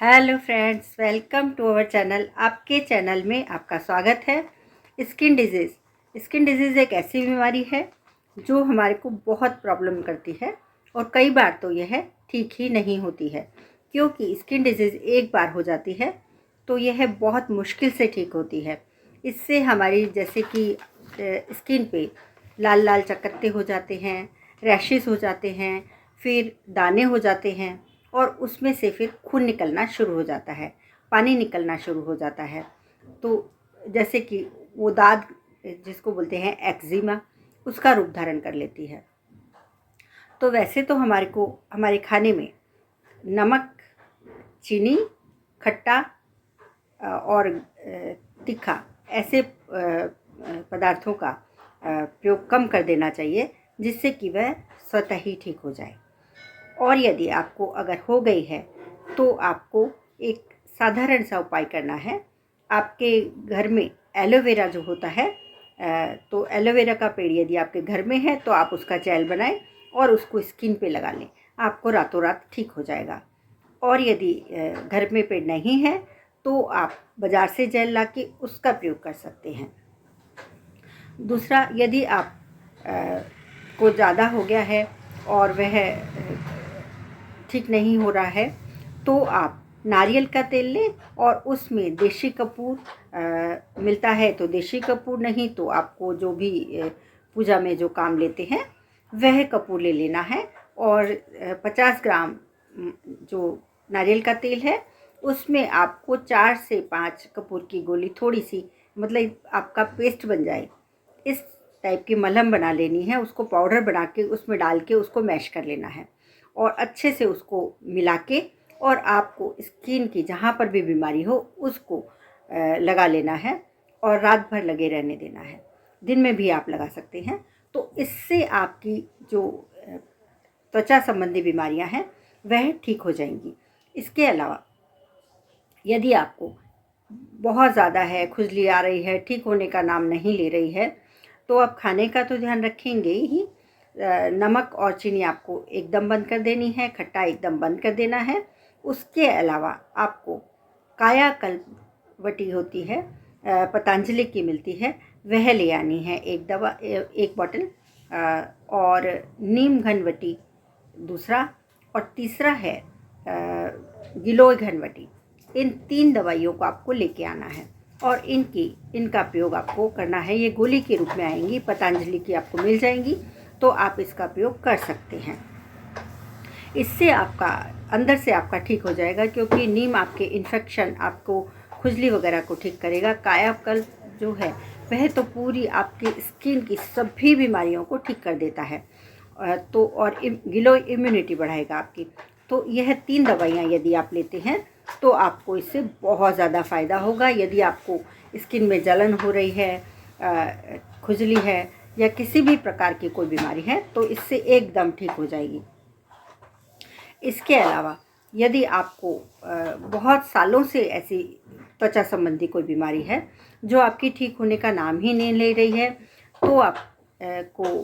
Hello friends, welcome to our channel. आपके channel में आपका स्वागत है। स्किन डिजीज़ एक ऐसी बीमारी है जो हमारे को बहुत प्रॉब्लम करती है और कई बार तो यह ठीक ही नहीं होती है, क्योंकि स्किन डिजीज़ एक बार हो जाती है तो यह बहुत मुश्किल से ठीक होती है। इससे हमारी जैसे कि स्किन पे लाल लाल चकत्ते हो जाते हैं, रैशेस हो जाते हैं, फिर दाने हो जाते हैं और उसमें से फिर खून निकलना शुरू हो जाता है, पानी निकलना शुरू हो जाता है। तो जैसे कि वो दाद जिसको बोलते हैं एक्जिमा, उसका रूप धारण कर लेती है। तो वैसे तो हमारे खाने में नमक, चीनी, खट्टा और तीखा ऐसे पदार्थों का प्रयोग कम कर देना चाहिए, जिससे कि वह स्वतः ही ठीक हो जाए। और यदि आपको अगर हो गई है तो आपको एक साधारण सा उपाय करना है। आपके घर में एलोवेरा जो होता है, तो एलोवेरा का पेड़ यदि आपके घर में है तो आप उसका जेल बनाएं और उसको स्किन पे लगा लें। आपको रातों रात ठीक हो जाएगा। और यदि घर में पेड़ नहीं है तो आप बाज़ार से जेल ला के उसका प्रयोग कर सकते हैं। दूसरा, यदि आप को ज़्यादा हो गया है और वह ठीक नहीं हो रहा है तो आप नारियल का तेल लें और उसमें देशी कपूर मिलता है तो देशी कपूर, नहीं तो आपको जो भी पूजा में जो काम लेते हैं वह कपूर ले लेना है। और 50 ग्राम जो नारियल का तेल है उसमें आपको 4 से 5 कपूर की गोली, थोड़ी सी, मतलब आपका पेस्ट बन जाए इस टाइप की मलहम बना लेनी है। उसको पाउडर बना के उसमें डाल के उसको मैश कर लेना है और अच्छे से उसको मिला के, और आपको स्किन की जहाँ पर भी बीमारी हो उसको लगा लेना है और रात भर लगे रहने देना है। दिन में भी आप लगा सकते हैं। तो इससे आपकी जो त्वचा संबंधी बीमारियां हैं वह ठीक हो जाएंगी। इसके अलावा यदि आपको बहुत ज़्यादा है, खुजली आ रही है, ठीक होने का नाम नहीं ले रही है, तो आप खाने का तो ध्यान रखेंगे ही। नमक और चीनी आपको एकदम बंद कर देनी है, खट्टा एकदम बंद कर देना है। उसके अलावा आपको कायाकल्प वटी होती है, पतंजलि की मिलती है, वह ले आनी है एक दवा, एक बॉटल। और नीम घनवटी दूसरा, और तीसरा है गिलोय घनवटी। इन 3 दवाइयों को आपको लेके आना है और इनका प्रयोग आपको करना है। ये गोली के रूप में आएंगी, पतंजलि की आपको मिल जाएंगी, तो आप इसका प्रयोग कर सकते हैं। इससे आपका अंदर से आपका ठीक हो जाएगा, क्योंकि नीम आपके इन्फेक्शन, आपको खुजली वगैरह को ठीक करेगा। कायाकल्प जो है वह तो पूरी आपकी स्किन की सभी बीमारियों को ठीक कर देता है। तो और गिलो इम्यूनिटी बढ़ाएगा आपकी। तो यह 3 दवाइयाँ यदि आप लेते हैं तो आपको इससे बहुत ज़्यादा फ़ायदा होगा। यदि आपको स्किन में जलन हो रही है, खुजली है या किसी भी प्रकार की कोई बीमारी है, तो इससे एकदम ठीक हो जाएगी। इसके अलावा यदि आपको बहुत सालों से ऐसी त्वचा संबंधी कोई बीमारी है जो आपकी ठीक होने का नाम ही नहीं ले रही है, तो आप को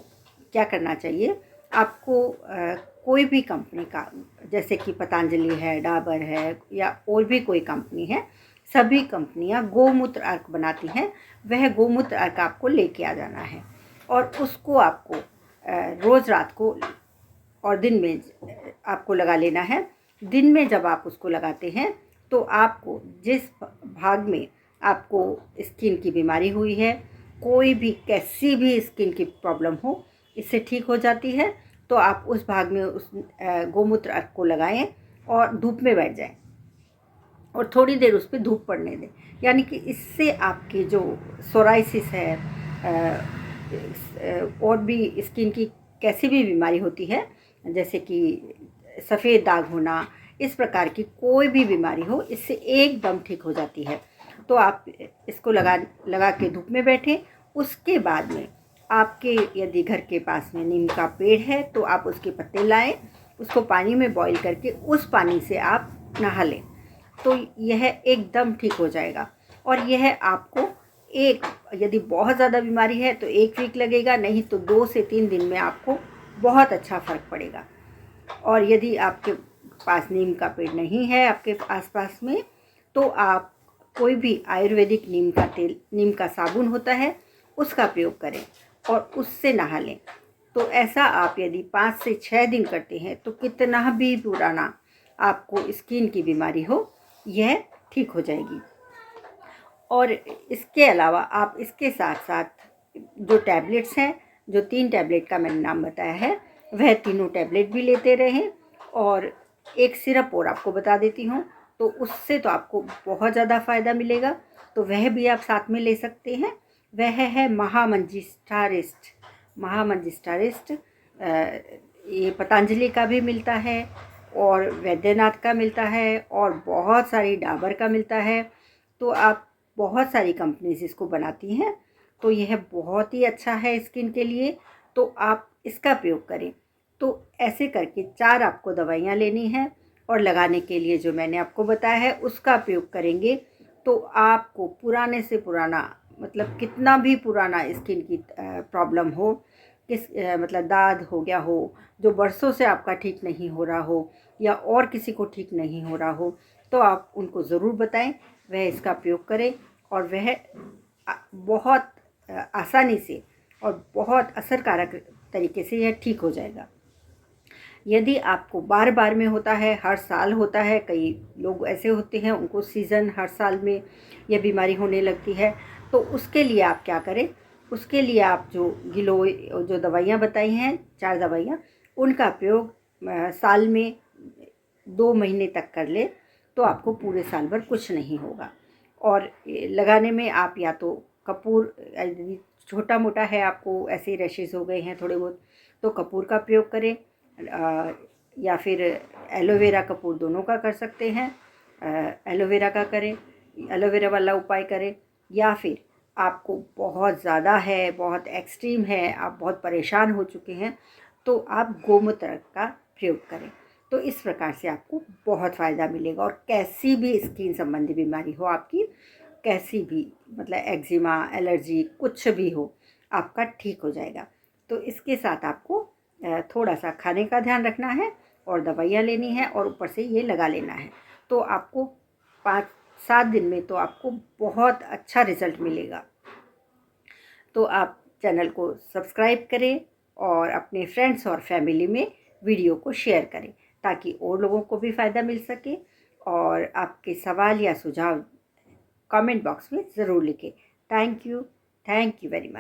क्या करना चाहिए। आपको कोई भी कंपनी का, जैसे कि पतंजलि है, डाबर है या और भी कोई कंपनी है, सभी कंपनियां गोमूत्र अर्क बनाती हैं। वह गोमूत्र अर्क आपको लेके आ जाना है और उसको आपको रोज़ रात को और दिन में आपको लगा लेना है। दिन में जब आप उसको लगाते हैं तो आपको जिस भाग में आपको स्किन की बीमारी हुई है, कोई भी कैसी भी स्किन की प्रॉब्लम हो, इससे ठीक हो जाती है। तो आप उस भाग में उस गोमूत्र अर्क को लगाएं और धूप में बैठ जाएं और थोड़ी देर उस पर धूप पड़ने दें। यानी कि इससे आपकी जो सोराइसिस है और भी स्किन की कैसी भी बीमारी होती है, जैसे कि सफ़ेद दाग होना, इस प्रकार की कोई भी बीमारी हो, इससे एकदम ठीक हो जाती है। तो आप इसको लगा के धूप में बैठें। उसके बाद में आपके यदि घर के पास में नीम का पेड़ है तो आप उसके पत्ते लाएं, उसको पानी में बॉईल करके उस पानी से आप नहा लें, तो यह एकदम ठीक हो जाएगा। और यह आपको यदि बहुत ज़्यादा बीमारी है तो 1 वीक लगेगा, नहीं तो 2 से 3 दिन में आपको बहुत अच्छा फ़र्क पड़ेगा। और यदि आपके पास नीम का पेड़ नहीं है आपके आसपास में, तो आप कोई भी आयुर्वेदिक नीम का तेल, नीम का साबुन होता है, उसका प्रयोग करें और उससे नहा लें। तो ऐसा आप यदि 5 से 6 दिन करते हैं तो कितना भी पुराना आपको स्किन की बीमारी हो, यह ठीक हो जाएगी। और इसके अलावा आप इसके साथ साथ जो टैबलेट्स हैं, जो 3 टैबलेट का मैंने नाम बताया है, वह तीनों टैबलेट भी लेते रहें। और एक सिरप और आपको बता देती हूँ, तो उससे तो आपको बहुत ज़्यादा फ़ायदा मिलेगा, तो वह भी आप साथ में ले सकते हैं। वह है महामंजिस्टारिस्ट। महामंजिस्टारिस्ट ये पतंजलि का भी मिलता है और वैद्यनाथ का मिलता है और बहुत सारी डाबर का मिलता है। तो आप बहुत सारी कंपनीज इसको बनाती हैं, तो यह बहुत ही अच्छा है स्किन के लिए, तो आप इसका प्रयोग करें। तो ऐसे करके 4 आपको दवाइयाँ लेनी हैं और लगाने के लिए जो मैंने आपको बताया है उसका प्रयोग करेंगे, तो आपको पुराने से पुराना, मतलब कितना भी पुराना स्किन की प्रॉब्लम हो, मतलब दाद हो गया हो जो बरसों से आपका ठीक नहीं हो रहा हो, या और किसी को ठीक नहीं हो रहा हो, तो आप उनको ज़रूर बताएं, वह इसका प्रयोग करें और वह बहुत आसानी से और बहुत असरकारक तरीके से यह ठीक हो जाएगा। यदि आपको बार बार में होता है, हर साल होता है, कई लोग ऐसे होते हैं उनको सीज़न हर साल में यह बीमारी होने लगती है, तो उसके लिए आप क्या करें, उसके लिए आप जो जो दवाइयाँ बताई हैं, 4 दवाइयाँ, उनका प्रयोग साल में 2 महीने तक कर ले, तो आपको पूरे साल भर कुछ नहीं होगा। और लगाने में आप या तो कपूर, यदि छोटा मोटा है, आपको ऐसे रैशेज़ हो गए हैं थोड़े बहुत, तो कपूर का प्रयोग करें, या फिर एलोवेरा कपूर, दोनों का कर सकते हैं। एलोवेरा का करें, एलोवेरा वाला उपाय करें, या फिर आपको बहुत ज़्यादा है, बहुत एक्सट्रीम है, आप बहुत परेशान हो चुके हैं, तो आप गोमूत्र का प्रयोग करें। तो इस प्रकार से आपको बहुत फ़ायदा मिलेगा और कैसी भी स्किन संबंधी बीमारी हो आपकी, कैसी भी, मतलब एक्जिमा, एलर्जी, कुछ भी हो, आपका ठीक हो जाएगा। तो इसके साथ आपको थोड़ा सा खाने का ध्यान रखना है और दवाइयाँ लेनी है और ऊपर से ये लगा लेना है, तो आपको 5-7 दिन में तो आपको बहुत अच्छा रिज़ल्ट मिलेगा। तो आप चैनल को सब्सक्राइब करें और अपने फ्रेंड्स और फैमिली में वीडियो को शेयर करें, ताकि और लोगों को भी फ़ायदा मिल सके। और आपके सवाल या सुझाव कमेंट बॉक्स में ज़रूर लिखें। Thank you very much.